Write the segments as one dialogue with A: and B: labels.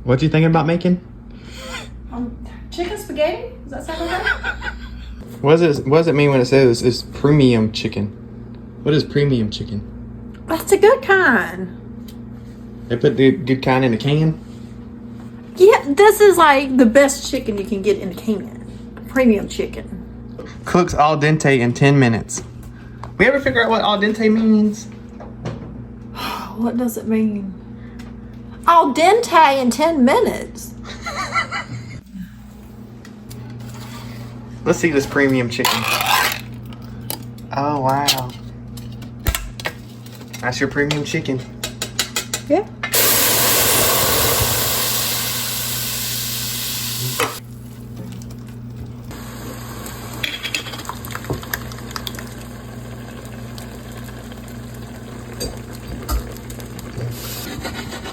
A: What you thinking about making?
B: Chicken spaghetti? Does that sound okay?
A: What does it mean when it says it's premium chicken? What is premium chicken?
B: That's a good kind.
A: They put the good kind in a can?
B: Yeah, this is like the best chicken you can get in a can. Premium chicken.
A: Cooks al dente in 10 minutes. We ever figure out what al dente means?
B: What does it mean? Al dente in 10 minutes.
A: Let's see this premium chicken. Oh, wow. That's your premium chicken.
B: Yeah.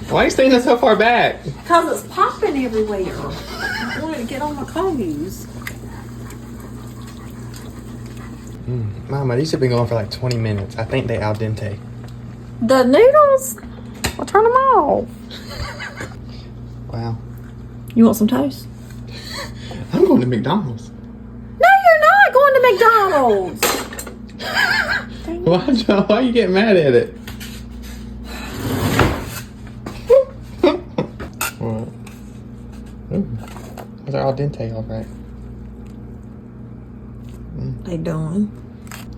A: Why are you standing so far back?
B: Because it's popping everywhere. I want it to get on my clothes.
A: Mama, these have been going for like 20 minutes. I think they al dente.
B: The noodles? I'll turn them off.
A: Wow.
B: You want some toast?
A: I'm going to McDonald's.
B: No, you're not going to McDonald's.
A: Why are you getting mad at it? What? Ooh. Those are al dente, all right.
B: They doing?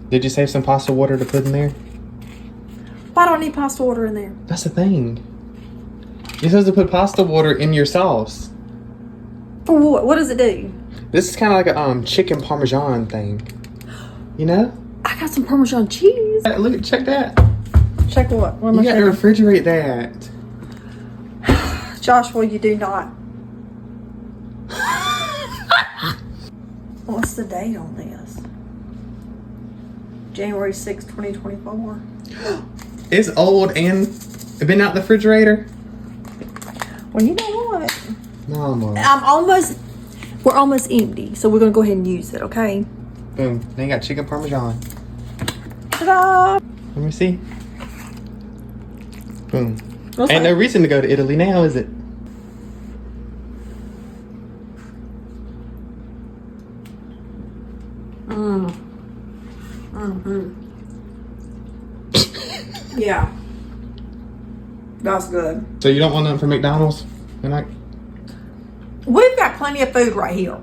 A: Did you save some pasta water to put in there?
B: Why do I need pasta water in there?
A: That's the thing. You're supposed to put pasta water in your sauce.
B: For what? What does it do?
A: This is kind of like a chicken parmesan thing. You know?
B: I got some Parmesan cheese.
A: Look, check that.
B: Check what? What am I
A: You got to
B: checking?
A: refrigerate that.
B: Joshua, you do not. What's the date on this? January 6, 2024.
A: It's old and been out the refrigerator.
B: Well, you know what?
A: Mama.
B: We're almost empty, so we're gonna go ahead and use it, okay?
A: Boom. Then you got chicken parmesan.
B: Ta-da!
A: Let me see. Boom.
B: What's
A: Ain't
B: that?
A: no reason to go to Italy now, is it?
B: Yeah. That's good.
A: So you don't want nothing from McDonald's? You're not...
B: We've got plenty of food right here.